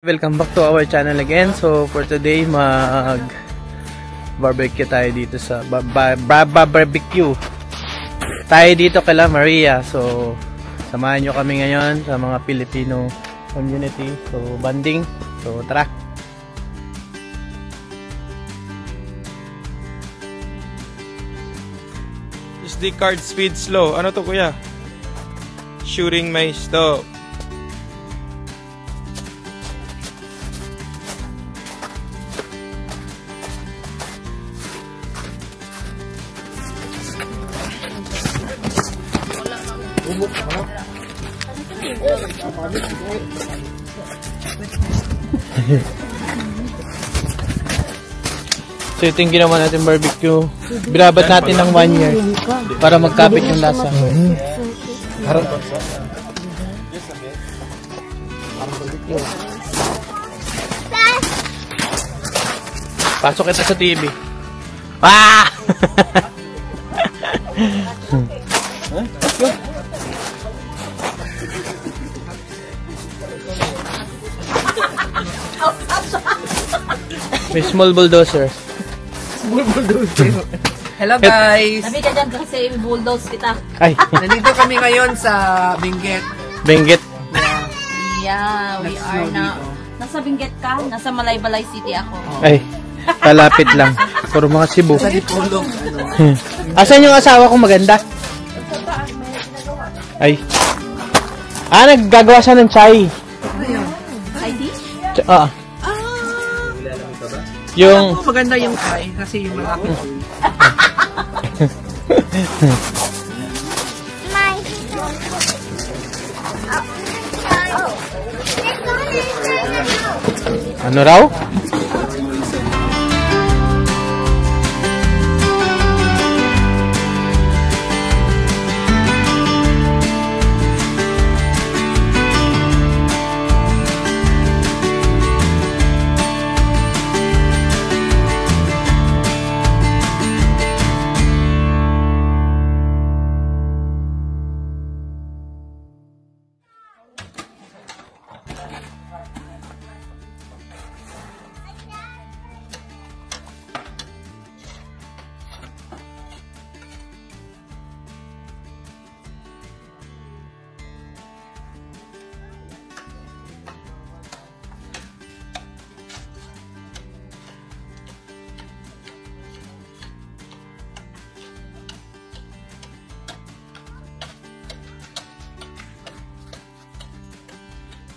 Welcome back to our channel again. So for today mag barbecue tayo dito sa barbecue tayo dito kay Maria. So samahan nyo kami ngayon sa mga Filipino community. So banding. So tara. SD card speed slow. Ano to kuya? Shooting my stop. So ito yung ginawa natin barbecue. Binabat natin ng 1 year para magkapit yung lasa. Pasok ito sa TV. Ah! May small bulldozer. Small bulldozer. Hello guys! Sabi ka dyan kasi bulldoze kita. Ay. Nandito kami ngayon sa Benguet. Benguet. Yeah, we are now. Nasa Benguet ka? Nasa Malaybalay City ako. Ay, kalapit lang. Puro mga Cebu. Sa Dipolong. Asan yung asawa kong maganda? Ay. Ah, naggagawa siya ng chai. Chai dish? Yung Maganda yung chai kasi yung malaki. ano raw?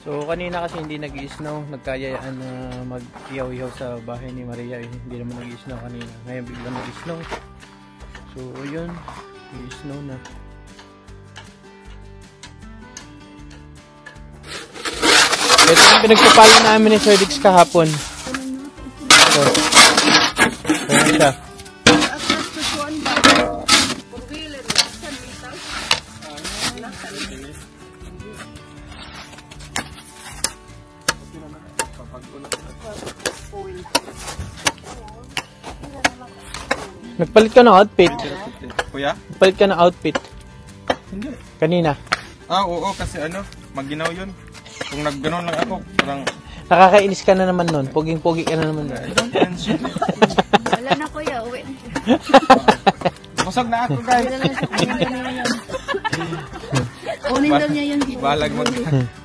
So kanina kasi hindi nag-i-snow, nagkayayaan na mag-iyaw-iyaw sa bahay ni Maria. Hindi naman nag-i-snow kanina, ngayon biglang nag-i-snow. So yun, nag-i-snow na. Ito yung pinagpapala namin ni Sir Dix kahapon. So, ayan siya. Nagpalit ka ng outfit. Kuya? Nagpalit ka ng outfit. Hindi. Kanina. Ah, oo, kasi ano, maginaw yun. Kung nagganon lang ako, parang... Nakakainis ka na naman nun. Poging-pogi ka na naman nun. Wala na kuya, uwi. Busog na ako, guys. Unin daw niya yun. Balag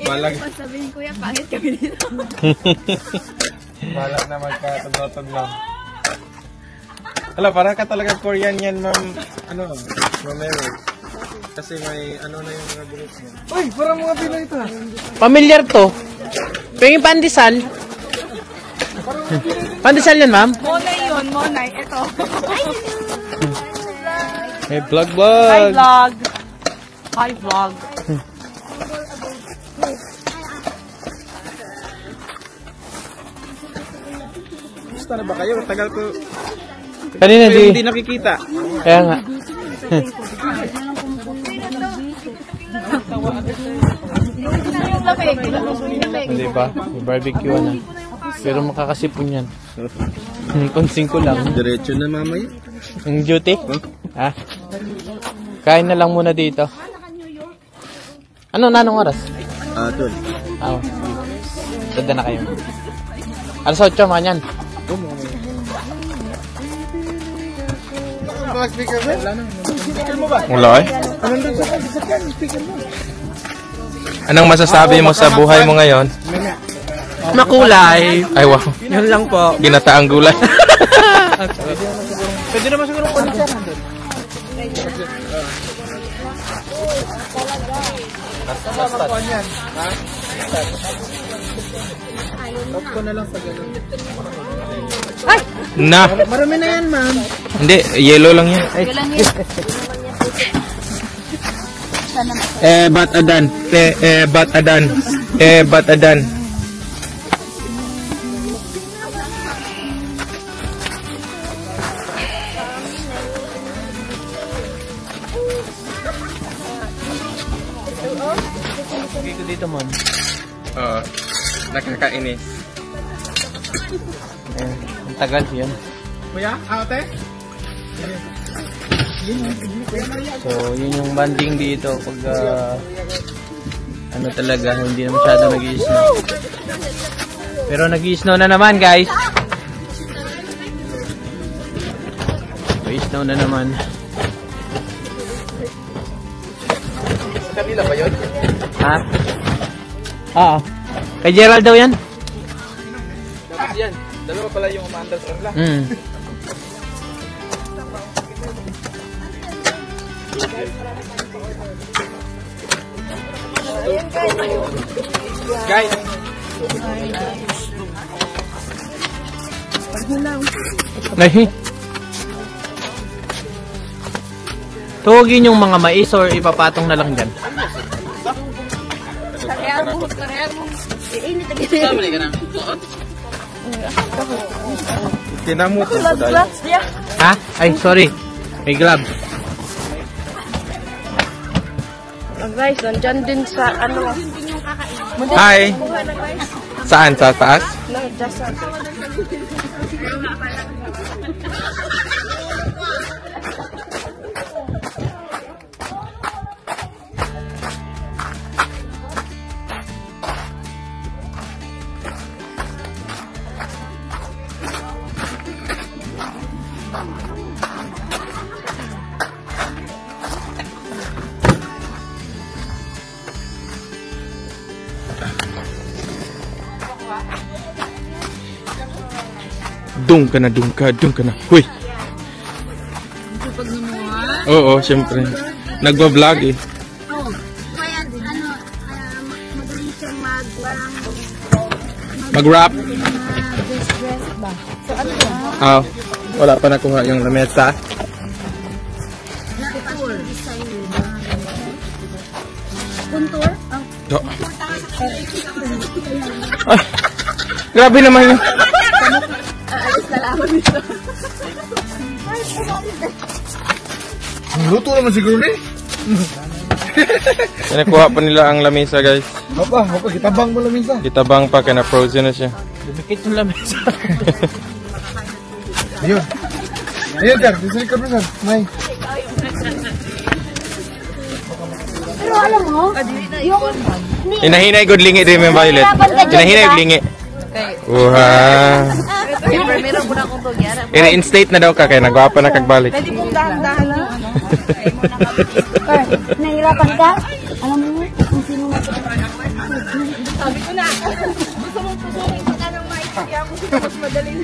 balag. Sabihin kuya, pangit kami dito. Balag na magkatod-tod lang. Hala, parang ka talaga Korean yan, ma'am. Ano, Romero. Kasi may ano na yung mga bilis mo. Uy, parang mga Pinoy ito. Pamilyar to. Pengin pandesal. Pandesal yan, ma'am? Monay yun, Monay. Ito. Hey, vlog. Hi vlog. Hi vlog. Gusto na ba kayo? Tagal ko. Kanina Hindi nakikita. Kaya nga. Hindi ba? May barbecue na. Pero makakasipon yan. Konsing ko lang. Diretso na mamaya. Ang duty? Ha? Kain na lang muna dito. Ano, nanong oras? 12. Ah, Dada na kayo. Alas 8, manyan. Wala eh. Anong masasabi mo sa buhay mo ngayon? Makulay. Ay wow. Yun lang po. Ginataang gulay. Pwede naman siguro po nito. Na. Marami na yan, ma'am. Hindi, yellow lang yan. Bat adan. Bat adan. Bat adan. Dito dito, ma'am. Oo. Nakakainis. Ang tagal yan. Kuya, ate? So, yun yung banding dito pag ano talaga, hindi na masyado nag-i-snow. Pero nag-i-snow na naman, guys. Nag-i-snow na naman. Sa kanila ba yun? Ha? Oo. Kay Gerald daw yan? Dapat yan. Dalawa pala yung umaandar sa kanila. Guys! Nahi. Tuwagin yung mga mais or ipapatong na lang dyan. Kinamot ko dahil. Ha? Ay, sorry. May gloves. Guys, nandyan din sa ano. Hi! Saan? Sa taas? No, just Dung ka na, dung ka na. Huy! Oo, syempre. Nagba-vlog eh. kaya ano, magaling siyang Mag-rap. dress ba? So ano ba? Ah, wala pa nakuha yung lamesa. Contour? Oh. Ay, grabe naman yun. Alis na lang dito. Luto naman siguro eh. Nakuha pa nila ang lamesa, guys. Apa, kitabang mo lamesa. Kitabang pa, kaya na-frozen na siya. Dumikit yung lamesa. Ayun. Ayun, sir. Disali ka sir. May. Pero alam mo, yung Hinahinay good lingi din yung violet. Hinahinay good lingi. Wow. Meron ko na akong tugyara. I-reinstate na daw ka, kaya nagwapa na kagbalik. pwede pong dahan-dahan lang. Nahirapan ka? Alam mo, kung sino nga sabi ko na. Gusto mong pusukin ka ng maikaya mo sino mas madaling.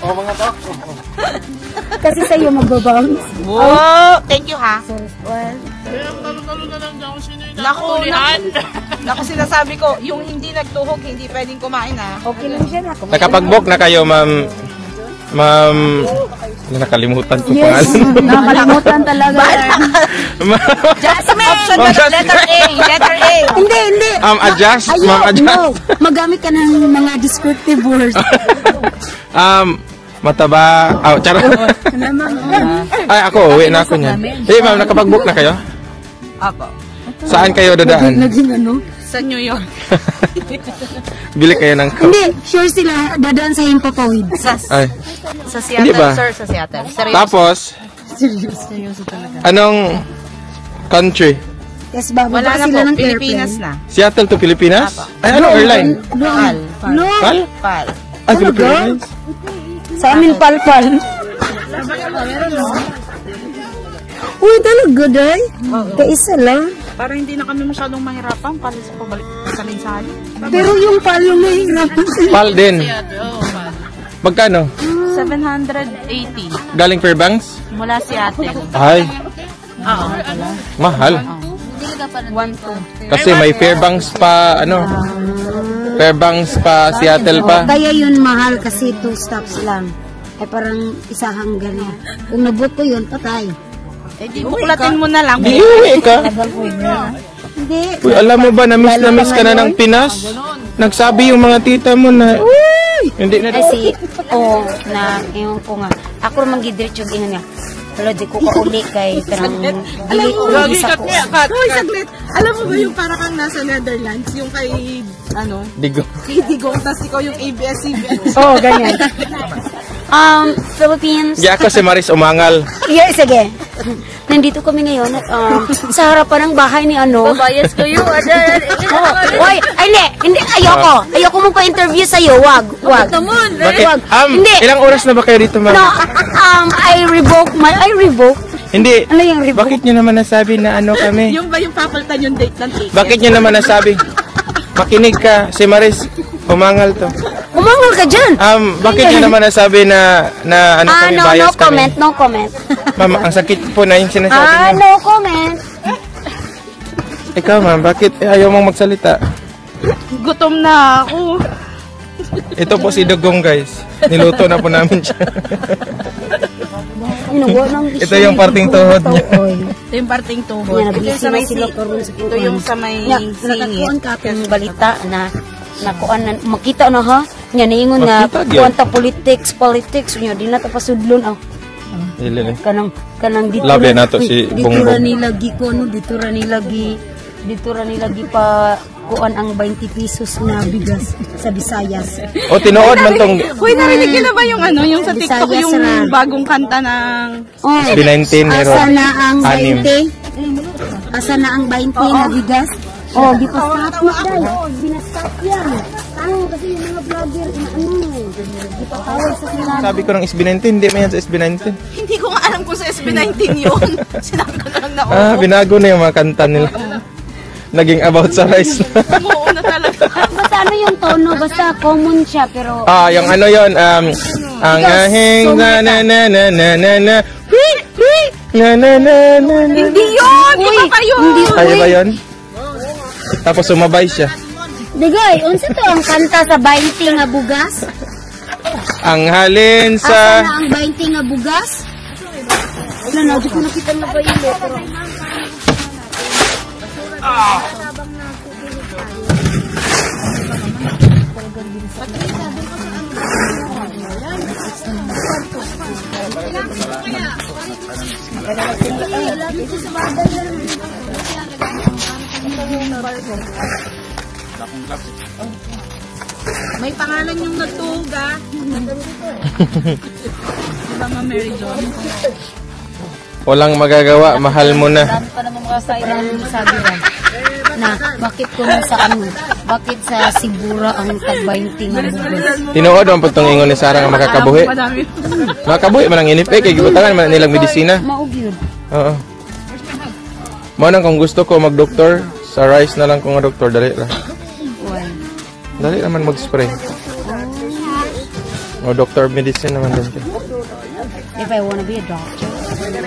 Oh, mga to. Kasi sa'yo magbabounce. Wow! Thank you, ha? Well, Naku, sinasabi ko, yung hindi nagtuhog, hindi pwedeng kumain ha. okay lang siya na. Nakapag-book na kayo, ma'am. Ma'am, nakalimutan ko Yes, pangalan. nakalimutan talaga. Jasmine! Letter A, letter A. Hindi. Adjust, Ayaw, ma'am, adjust. no. Magamit ka ng mga descriptive words. Mataba. Charot. Ay, ako, uwi na ako niyan. Hey, ma'am, nakapag-book na kayo? Apo. Saan kayo dadaan? Naging ano? Sa New York. Bili kayo ng Hindi, sure sila dadaan sa Himpapawid. Ay. Sa Hindi Seattle, ba? sir, sa Seattle. Seryoso. Tapos, Seryoso talaga. anong country? Yes, bago Wala na sila po, ng Pilipinas airplane. na. Seattle to Pilipinas? Ay, ano airline? Pal. No, Pal? Pal. Ay, Philippine Airlines? sa amin palpal. Uy, talaga, day. Kaisa lang. Para hindi na kami masyadong mahirapan para sa pabalik sa mensahe. Pero yung palo mahirap. PAL din. Magkano? 780 Galing Fairbanks? mula si ate. Ay, Oo. mahal. 1-2. Kasi may Fairbanks pa, ano? Fairbanks pa, Seattle pa. Kaya yun mahal kasi 2 stops lang. Ay parang isa hanggang na. Kung nabot ko yun, patay. Eh di buklatin mo na lang. Di uwi ka. Hindi. Uy, alam mo ba, na-miss ka na ng Pinas? Nagsabi yung mga tita mo na, hindi na. Kasi, na, yung ko nga. Ako naman gidiretso yung nga. Wala, di ko kauli kay parang dili ko isa ko. Hoy, saglit. Alam mo ba yung para kang nasa Netherlands? Yung kay, ano? Digo. Kay Digong, tas ikaw yung ABS-CBN. Oo, ganyan. Philippines. Di ako si Maris Umangal. Yeah, sige. Nandito kami ngayon sa harapan ng bahay ni ano. Bias ko yun. Why? Hindi, ayoko. Ayoko mo pa-interview sa'yo. Wag. Bakit? Wag. Hindi. Ilang oras na ba kayo dito, Maris? No, I revoke. Hindi. Ano yung revoke? Bakit nyo naman nasabi na ano kami? Yung ba yung papalitan yung date ng ticket? Bakit nyo naman nasabi? Makinig ka, si Maris Umangal to. Umangal ka dyan. Bakit nyo naman nasabi na ano kami, No bias kami? comment, no comment. Ma'am, ang sakit po na yung sinasabi nyo. No comment. Ikaw, ma'am, bakit ayaw mong magsalita? Gutom na ako. Ito po si Dugong, guys. Niluto na po namin siya. Ito yung parting tuhod niya. Ito yung parting tuhod. Ito yung sa may Ito yung sa may Nakakuan ka akong balita na nakuan na makita na ha. Nya niingon nga Makita, gyud. kuan ta politics nya di na ta pasudlon Dili. kanang dito Labi na to si dito Bongbong. ra nila gi kuno dito ra nila gi pa kuan ang 20 pesos na bigas sa Visayas. O, tinuod man tong Uy, narinig niyo na ba yung ano, yung sa TikTok, Visayas yung na. bagong kanta ng... Oh, B19 ni asa na ang Anim. 20? Asa na ang 20 na bigas? Oh, di pa stop mo dahil. Binastop yan. Tanong kasi yung mga vlogger na di pa tawag sa kanila. Sabi ko ng SB19, hindi man yan sa SB19. Hindi ko nga alam kung sa SB19 yun. Sinabi ko na lang na oo. Binago na yung mga kanta nila. Naging about sa rice na. Oo na talaga. Basta ano yung tono, basta common siya pero Yung ano yun, ang ahing na na na na na na na na na na na. Hindi yun! Iba pa yun! Ay, ba yun? Tapos sumabay siya. Digay, unsa to ang kanta sa 20 nga bugas? Ang halin Asa sa... na ang 20 nga bugas? Wala na, di ko nakita nga ba yung letra. May pangalan yung nagtuhog ah. Diba ma Mary John? Walang magagawa, mahal mo na. Dami pa naman mga sabi ba? Na, bakit kung sa ano? Bakit sa Sibura ang tag-20 nga bugas? Tinuod man po itong ingon ni Sarah nga makakabuhi. Madami. Makakabuhi man ang inip. Kay gibutangan man nilang medisina. Maog yun. Oo. Mo nang kung gusto ko mag-doktor, sa rice na lang ko nga doktor, dali ra. Dali naman mag-spray. O doctor of medicine naman din siya. If I wanna be a doctor,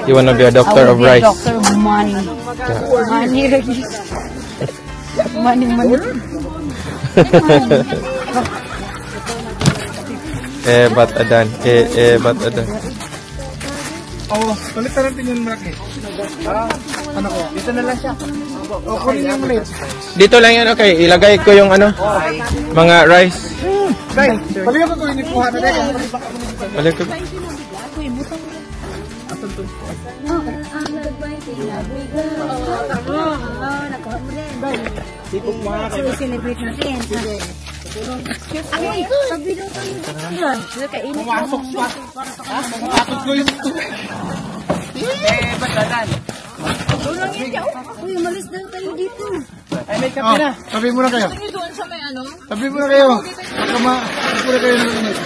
You wanna be a doctor I of will be a rice. doctor of money. Money lagi. Money. Bat adan. Bat adan. Oo, palitan natin yung malaki. Ano ko? Dito na lang siya. O, kunin yung maliit. Dito lang yan, okay. Ilagay ko yung ano, mga rice. Guys, palihan ko kung inipuha na rin. Balik ko. Celebrate natin. Uy, umalis daw tayo dito. Ay, may kape na. Tabi muna kayo. Doon sa may ano? Tabi muna kayo. Muna kayo ng init.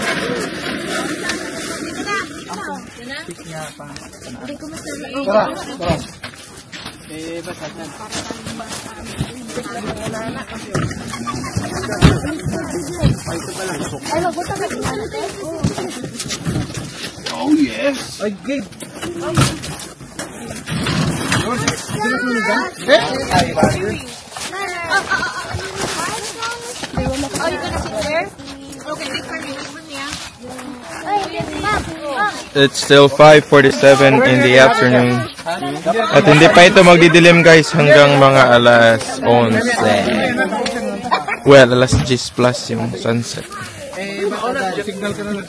Tara, tara. Eh, basta yan. Ay, mabuta ka sa ano tayo. Oh, yes. Ay, good. Oh, you gonna sit there? Okay, wait for me. It's still 5:47 in the afternoon. At hindi pa ito magdidilim guys hanggang mga alas 11. Well, alas 10 plus yung sunset. Signal ka na lang.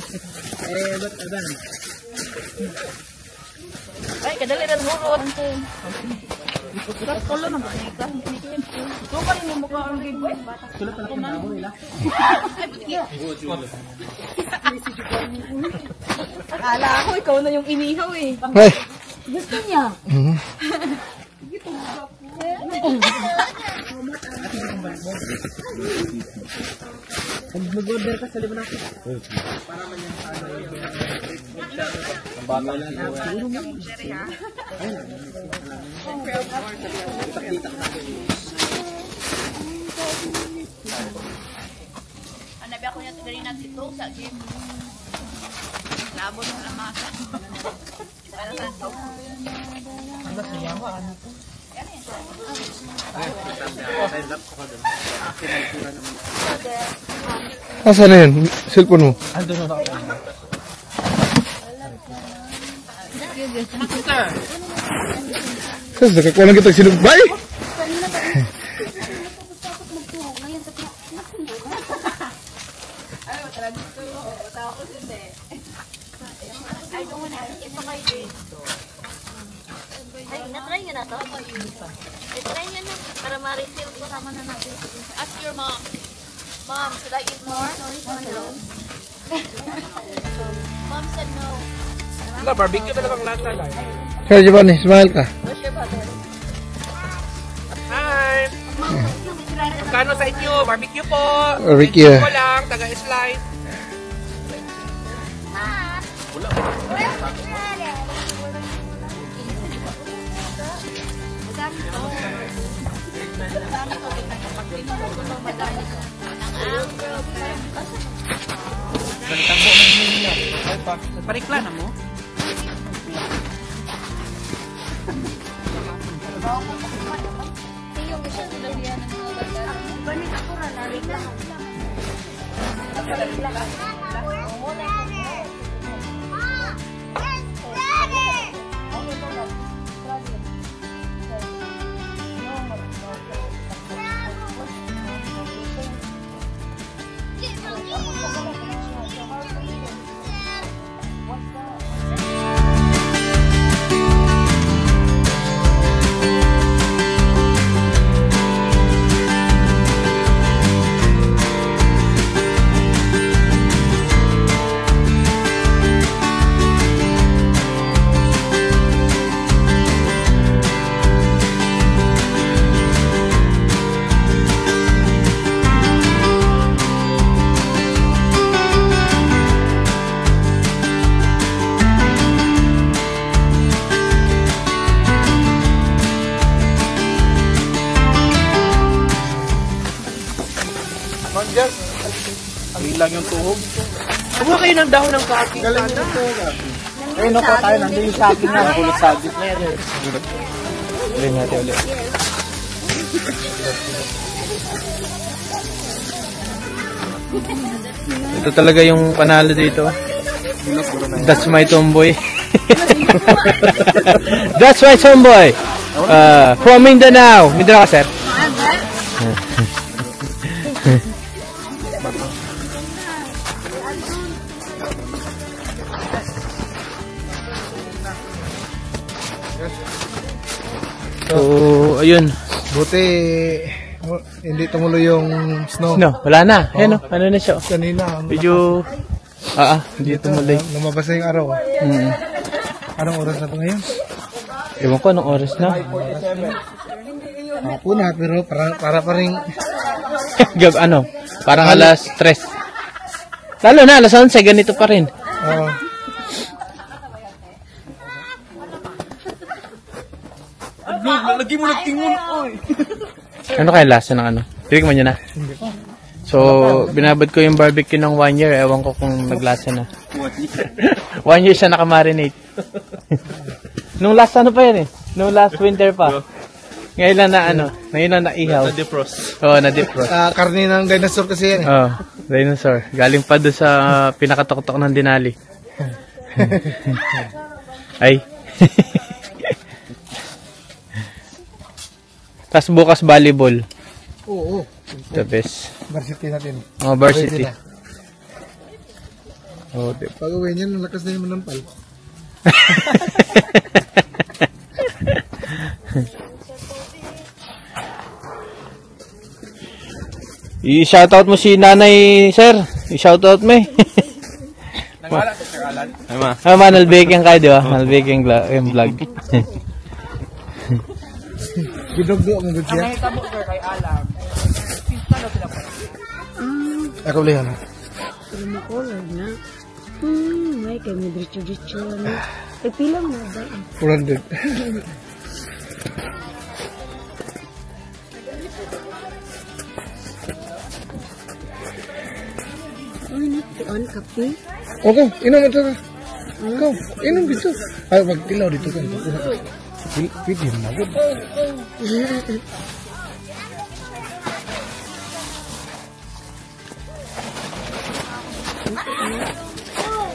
Ay, kadali na hulot. Tulo na ba? Ito pa rin yung mukha ang giveaway. Sulat na lang ako nila. Akala ako, ikaw na yung inihaw eh. Hey. Gusto niya. Mag-order ka sa liban natin. Anabi ako niya tigari na dito sa game. Labo ng lamasa. Para sa ito. Asan na yun? Cellphone mo? Ando na ako. Kasi nakakuha lang kita sinumpay. Ay, na-try nyo na to? I-try nyo na para ma-refill ko naman na natin. Ask your mom. Mom, should I eat more? Mom said no. Wala, barbecue talagang lata lang. Kaya Giovanni, smile ka. Where's your brother? Hi! Magkano sa inyo? Barbecue po. Barbecue. Ko lang, taga-slice. Parikla na mo? Lang yung tuhog. Kumuha kayo ng dahon ng kaki. Galing yung tuhog. Ayun ako tayo, nandun yung saging na. Pulot saging na yan. Galing natin ulit. Ito talaga yung panalo dito. That's my tomboy. That's my tomboy. From Mindanao. Mindanao ka, sir? So, ayun. Buti hindi tumulo yung snow. No, wala na. Ayan o, ano na siya. Kanina. Medyo, hindi tumuloy. Lumabas na yung araw. Mm. Anong oras na ito ngayon? Ewan ko anong oras na. Ako na, pero para pa rin... Ano? Parang alas 3. Lalo na, alas 11, ganito pa rin. Lagi mo nagtingin. Ano kaya lasa ng ano? Tiwik mo nyo na. So, binabad ko yung barbecue ng 1 year. Ewan ko kung naglasa na. 1 year siya nakamarinate. Nung last ano pa yan eh? Nung last winter pa. Ngayon lang na ano? Ngayon lang na ihaw. Na-defrost. Oo, na-defrost. Karne ng dinosaur kasi yan. Oo, dinosaur. Galing pa doon sa pinakatok-tok ng Denali. Ay. Tapos bukas volleyball. Oo. The best. Varsity natin. Oh, varsity. Oh, Pag uwi niyan, nalakas na yung manampal. I-shoutout mo si nanay, sir. I-shoutout mo eh. Nagwala to Sir Alan. Manalbaking kayo, di ba? Manalbaking vlog. Gidog-do ang good siya. Tabo sir kay Alan. Ako ulit ano. Makulog na. May kay may diretso-diretso na. Pilang na ba? 400. Ay, nagtian kape. Okay, inom ito ka. Ikaw, inom dito. Ay, mag-ilaw dito ka. Pwede na good.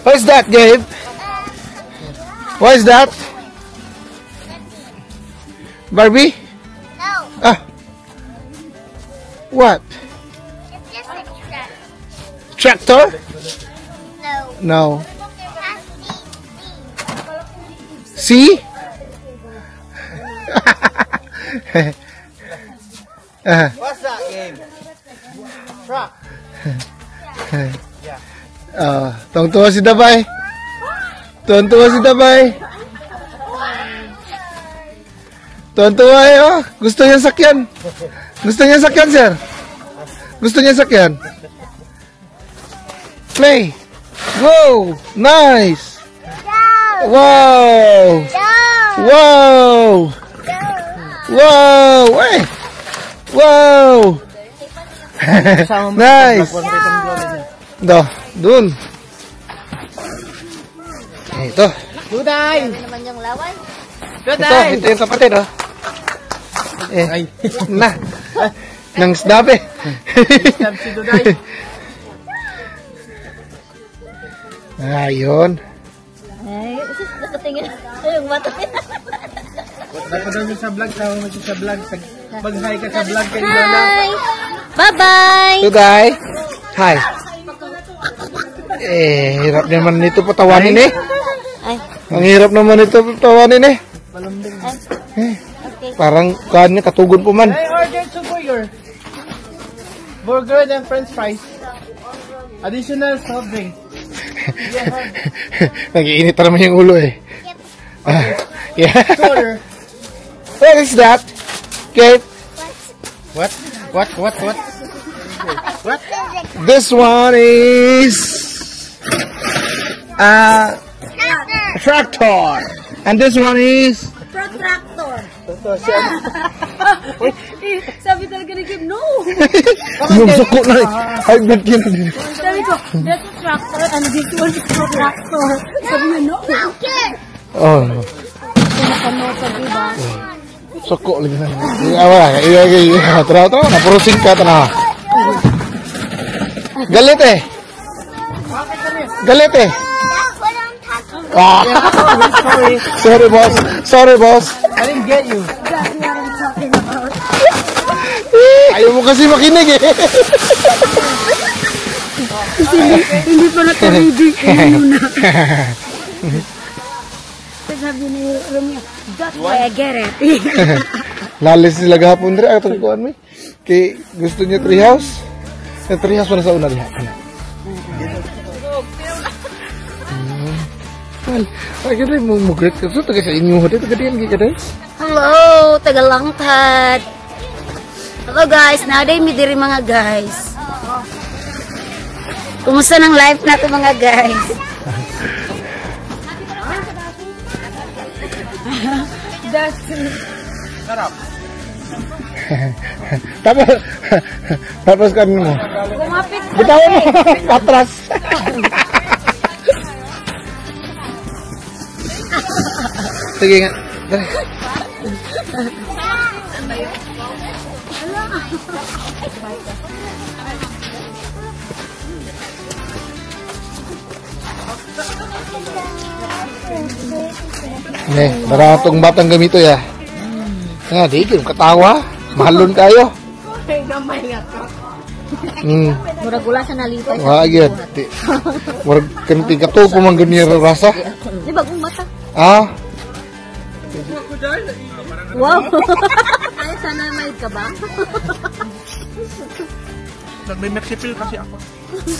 What is that, Gabe? What is that? Barbie? No, Ah. What? it's just a truck. Tractor? No. No. See? What's that game? Truck. Tuwang-tuwa si Dabay. Tuwang-tuwa si Dabay. Tuwang-tuwa eh, oh. Gusto niya sakyan. Gusto niya sakyan, sir. Gusto niya sakyan. Play. Go. Nice. Wow. Wow. Wow. Eh. Wow. Nice. Dun. Ito. Duday! Ano naman yung lawan? Ito yung kapatid, oh. Eh, na. Nang snabe. Si Duday. Ayun. Ay, nakatingin. Ay, yung mata. Nagpadami sa vlog, tawag mo siya sa vlog. Mag-hi ka sa vlog kay Lola. Hi! Bye-bye! Tuday. Hi. Hirap naman nito patawanin eh. Ay, Ang hirap naman ito patawanin eh. okay. Parang kanya katugon po man. I ordered 2 burger. Burger and french fries. Additional soft drink. Nag-iinit naman yung ulo eh. Yeah. Order. What is that? Kate? What? This one is tractor. And this one is Protractor. Sabi talaga ni Kim, no. yung suko na eh. Ay, ba't yun? Sabi ko, that's a tractor and this one is protractor. Sabi niya, no. Oh. Ano sabi ba? Suko lagi na. Wala. Tara. Napurusing ka. Tara. Galit eh. Galit eh. Ah. Sorry, boss. I didn't get you. Ayaw mo kasi makinig eh. Hindi pa nakaredy. Ayun na. Sabi ni Romeo, that's why I get it. Lalis sila gahapon rin. Atong kuhan mo eh. Kay gusto niya treehouse. Sa treehouse wala sa una lihat. Ay, kita mo greet ka taga sa inyo hati taga diyan kita. Hello, Tagalangtad. Hello guys, naaday mi diri mga guys. Kumusta ng life nato mga guys? Tapos kan mo. Kumapit ka. Bitawan mo patras. Sige nga. Dali. Para itong batang gamito ya. Nga, di kayo katawa. Mahalon kayo. Murag wala sa nalipay. Wah, iya. Murag kanti kato kumang ganyan rasa. Di ba kung mata? Ah, Wow. Ay, sana may ka ba? May Mexipil kasi ako.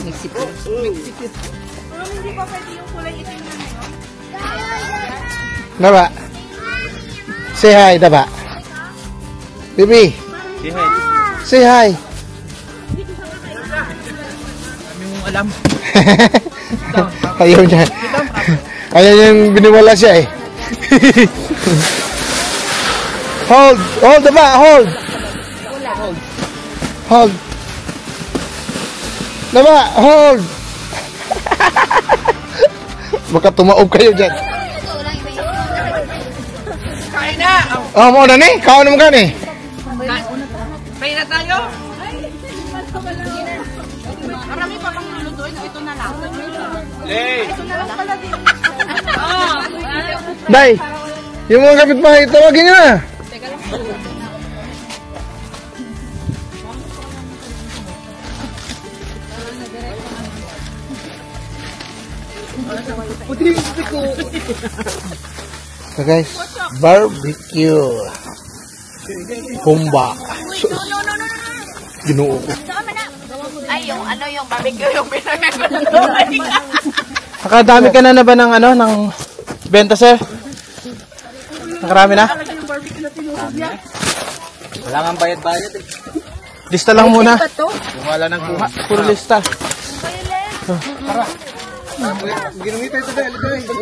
Mexico. Pero hindi pa pwede yung kulay itim na ngayon. Daba. Say hi, Daba. Baby, Say hi. say hi. Kami mong alam. Ayaw niya. Ayaw niyang biniwala siya eh. Hold, Daba, hold. Hold. Daba, hold. Baka tumaob kayo dyan. Kain na! Oh, mau na ni? Kaon naman ka ni? Kain na tayo! Marami pa pang lulutuin. Ito na lang. Ito na lang pala din. Day, yung mga kapitbahay, tawagin nyo na. So guys, barbecue. Humba. Ginoo ko. Ay, yung ano yung barbecue yung pinagkagulo. Nakadami ka na ba ng ano, ng benta, sir? Nakarami na? Wala nga bayad-bayad eh. Lista lang muna. Yung wala nang kuha. Puro lista. Ginungita ito dahil ito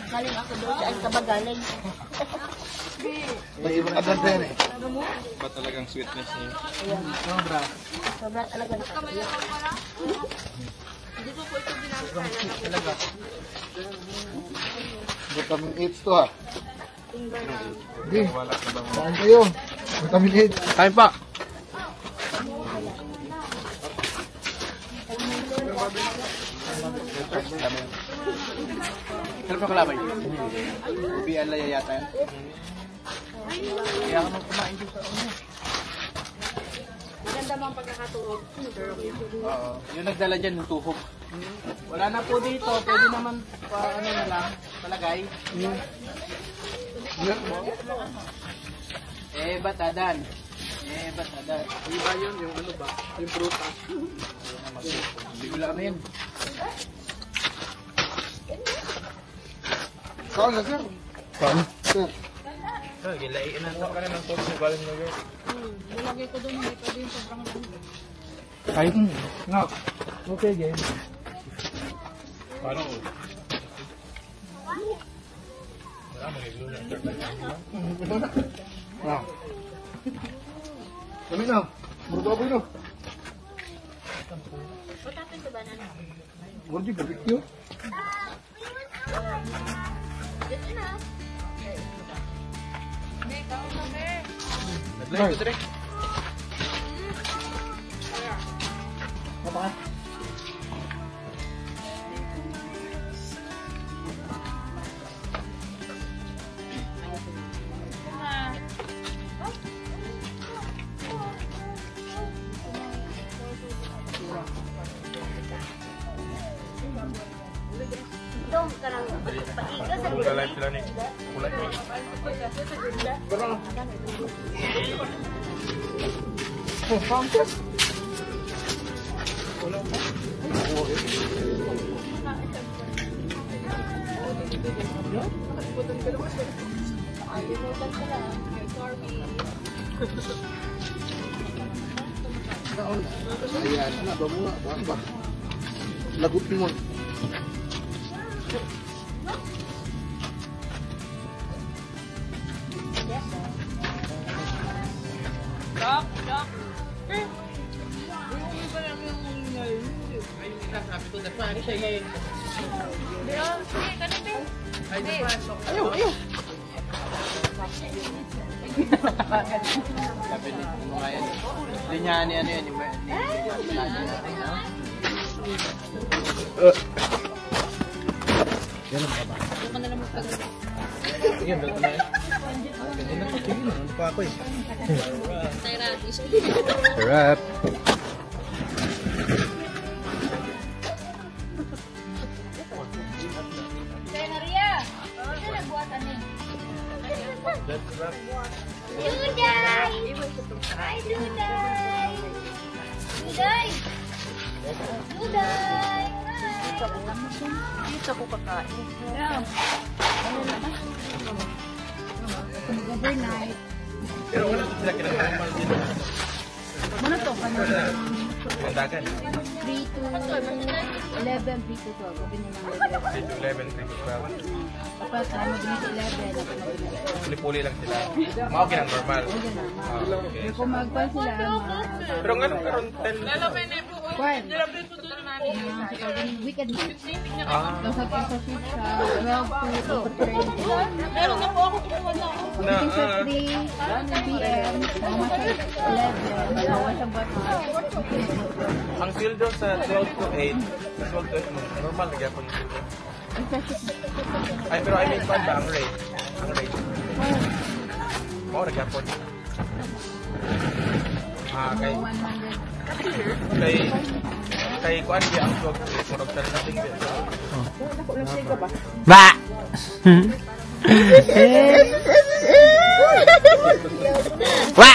Galing ako doon. Saan ka ba galing? may ibang kadagdan eh. Ba talagang sweetness niya? Sobra talaga. Vitamin H to ha. Hindi. Saan kayo? Vitamin H. Kain pa. Ano pa kalabay? Biyan lang yata yan. Kaya ka nang kumain dito sa ano. Maganda mo ang pagkakatuog. Oo. Yung nagdala dyan ng tuhog. Wala na po dito. Pwede naman pa ano na lang. Palagay. Batadan. Batadan. Iba yun yung ano ba? Yung prutas. Hindi ko lang ano yun. Saan na sir? Saan? Sir. Gilaiin na ito ka na ng toast na galing New York. Nilagay ko doon, hindi pa din sobrang lang. Kahit nga. Okay, game. Paano? Wala mo naglulo. Ah. Kami na. Baboy na. Gordi barbecue. Naglayo ko direct. Kapag karang paiga sa Live sila ni. Kulay. Lagot mo. Hindi niya ano yan. Sarap. Kaya na Ria. Ano nagbuatan eh? Duday! Hi, Duday! Duday! Duday! Dito ko kakain. Overnight. Pero wala sila kinakamal dito. Ano to? Mandagan. 3 to 11, 3 to 12. Gabi na lang. 11, 12. Kapag mag-meet 11, Puli-puli lang sila. Mao ginang normal. Okay. kung mag-call sila, Pero nga nung karon 10. weekend na. Ah. Tapos sa shift sa 12 to 8:30. Meron na po ako kumuha na ako. Na Sa 3 p.m. Mga sa 11. Mga sa ang sweldo sa 12 to 8. Sa 12 to 8 normal na gyapon yung sweldo. Ay pero I mean pa ba ang rate? Ang rate. Oh, na gyapon. Kay kuan di ang 12 to 8 murag sa nating bit. Ba! Wa!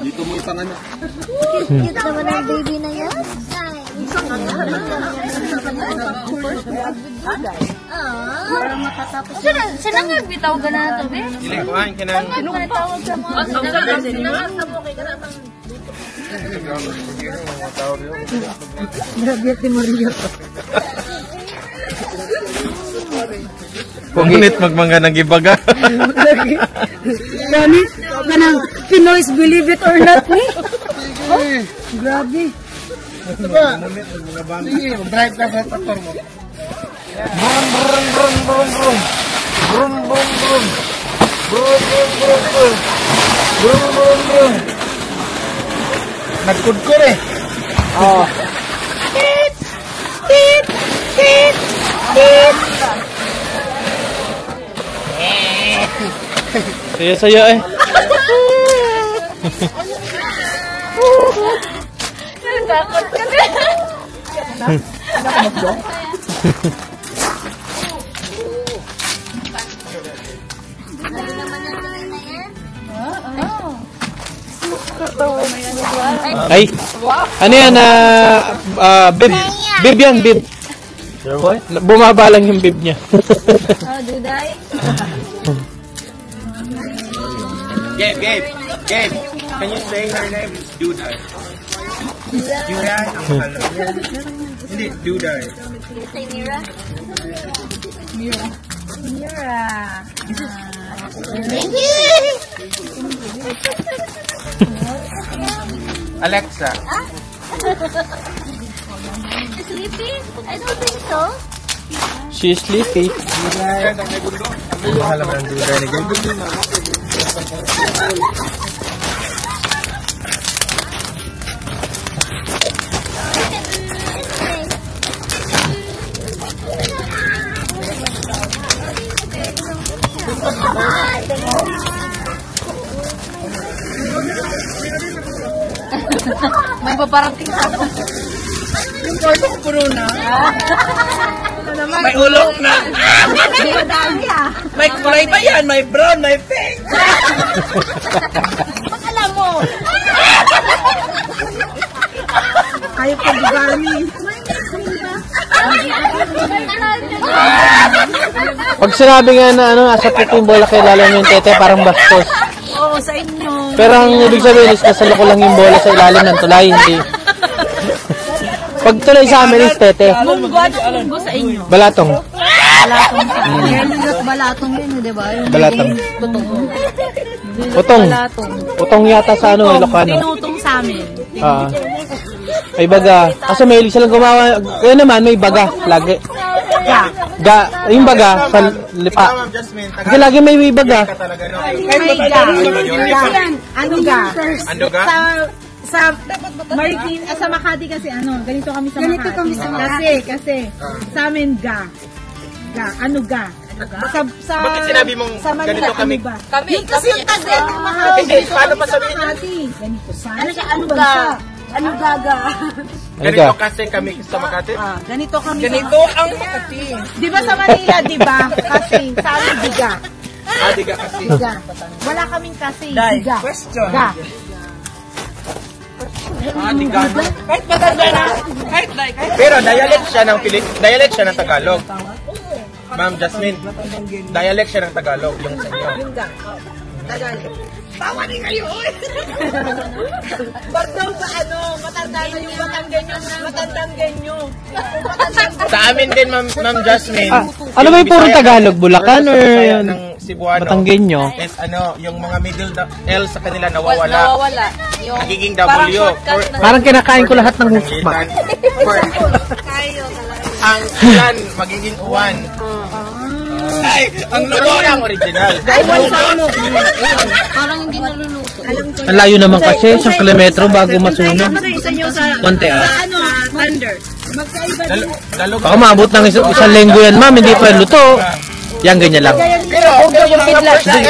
Dito mo isang anak. Cute naman ang baby na yan. Sila nga bitaw ka na ito, be? Dili kuan kinang Tawag sa mga sinangag mo kay ka Punginit magmanga nagibaga. Gani, kanang Pinoy's believe it or not ni. Grabe. Ito ba? Sige, drive ka sa traktor mo. Brum brum brum brum brum. Brum brum brum. Brum brum brum brum. Brum brum brum. Nagkudkur eh. Oh. Saya eh. Takot ka na. Ay. Ano yan? Bib. Bib yan, bib. Bumaba lang yung bib niya. Oh, Duday. Gabe. Can you say her name? Duday. Duday. Hindi, Duday. Say Mira. Mira. Thank you. Alexa. Sleepy? I don't think so. She's sleepy. Mahal naman ang Duday ni Gabe. May paparating ka. Yung portong puro na. May ulong na. Madami ah. May kulay pa yan. May brown, may pink. Baka alam mo. Ayaw ko bugani. Pag sinabi nga na ano, asa puti yung bola kay lalo yung tete, parang bastos. Oo, sa inyo. Pero ang ibig sabihin is nasa loko lang yung bola sa ilalim ng tulay, hindi. Pag tulay sa amin is tete. Munggo sa inyo. Balatong. Balatong sa inyo. Kaya balatong din, di ba? Yung Balatong. Putong. Putong. Balatong. Putong yata sa ano, Ilocano. Tinutong sa amin. Ay baga. Kasi may silang gumawa. Kaya naman, may baga. Lagi. Yung baga sa lipa. Kasi lagi may baga. May ga. Ano ga? Ano ga? Sa Martin, sa Makati kasi ano, ganito kami sa Makati. Ganito kami sa Makati. Kasi sa amin ga. Ano ga? Sa Bakit sinabi mong sa Manila, ganito kami? Ano ba? Kami. Yung kasi yung taga ng Makati. Hindi, paano pa sabihin? Makati. Ganito sa. Ano siya? Ano ga? Ano gaga? Ganito kasi kami sa Makati. Ganito kami. Ganito ang Makati. Di ba sa Manila, di ba? Kasi sa amin diga. Diga kasi. Diga. Wala kaming kasi. Diga. Question. Diga. Diga. Kahit matanda na. Pero dialect siya ng dialect siya ng Tagalog. Ma'am Jasmine, dialect siya ng Tagalog yung sa inyo. Tagalog. Tawa ni kayo! Pag daw sa ano, matanda na yung matandang ganyo. Sa amin din, Ma'am Jasmine. Ano ba yung puro Tagalog? Bulacan or yun? Ng Cebuano. Batanggenyo? Is ano, yung mga middle L sa kanila nawawala. Nawawala. Yung Nagiging parang W. shortcut na. Parang kinakain ko lahat ng hukma. Kayo talaga. Ang ulan, magiging uwan. Ay, ang luto lang original. Parang hindi naluluto. Ang layo naman kasi, 1 kilometro bago masunog. Konti Ano? Thunder. Magkaiba din. Baka maabot ng isang linggo yan, ma'am. Hindi pa luto. Yan, ganyan lang.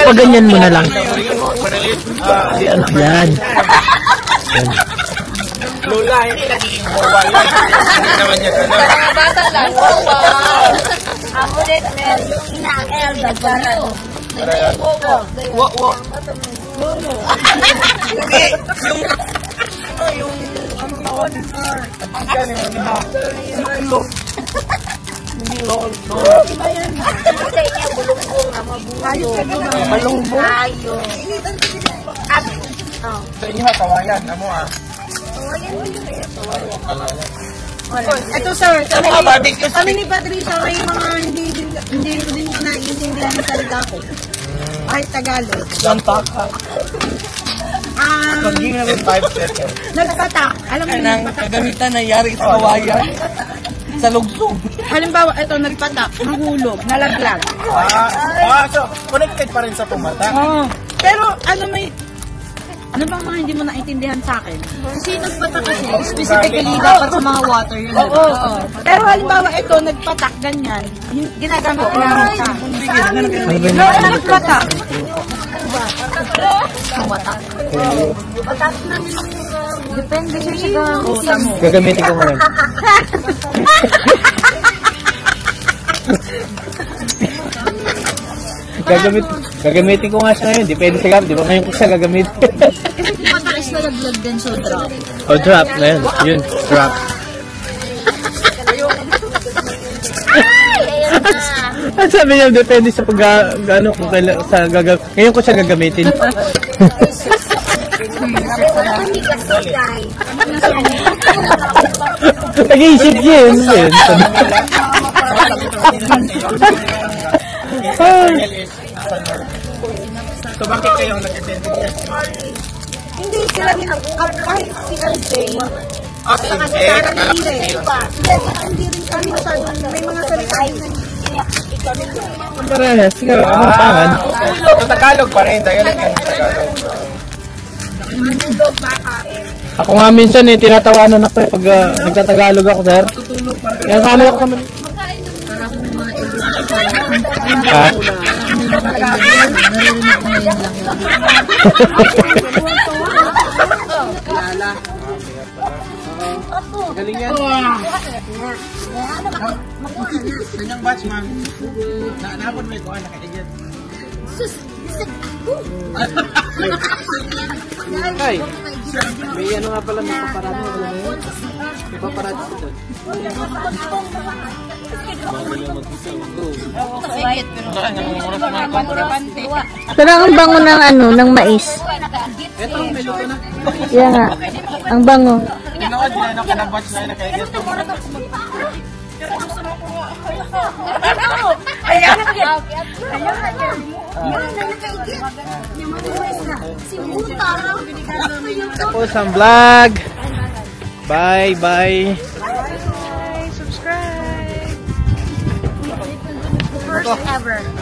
Pag ganyan mo na lang. Yan. Lola, hindi nagiging mobile. Hindi naman niya gano'n. Mga bata lang. Wow. Ang ulit, yung ina-el, nagbarado. Sa inyo, kawayan. Amo Ito sir, Ano ka barbecue? kami ni Patricia may mga hindi ko din naiintindihan ang salita ko. Ay, Tagalog. Lantak. Maging 5 seconds. nagpatak. Alam mo yung nagpatak? Kagamitan nangyari sa kawayan. Sa lugsog. Halimbawa, ito nagpatak, nahulog, nalaglag. So, connected pa rin sa tumata. Oo. Pero ano bang mga hindi mo naintindihan sa akin? Kasi nagpatak kasi, specifically dapat sa mga water yun. Oo. Pero halimbawa, ito nagpatak, ganyan. Ginagamit ko namin sa no, nagpatak. Depende siya sa gamitin mo. Gagamitin ko ngayon. Gagamitin ko nga siya ngayon. Depende sa gamit. Di ba ngayon ko siya gagamitin? Kasi mataas na laglag din so drop. Oh, drop. Ngayon. Yun. Drop. Ang sabi niya, depende sa pag-ano kung kailan sa gagamitin. Ngayon ko siya gagamitin. Nag-iisip yun. So, bakit kayo nag-attend? Hindi sila kahit sila hindi rin kami masyadong may mga salita Parehas. Ano pangan? So, Tagalog pa rin. Dialect yan sa Tagalog. Ako nga minsan tinatawanan ako pag nagtatagalog ako, sir. Kaya sana ako sa man. Naapon mo ikuan nakaigit. Sus! Ay, may ano nga pala may paparado. May paparado dito. Pero ang bango ng ano, ng mais. Ito, may luto na. Yan nga. Ang bango. Tinood din na kinabatch na nakaigit. Tapos ang vlog. Bye, bye. Subscribe. First ever.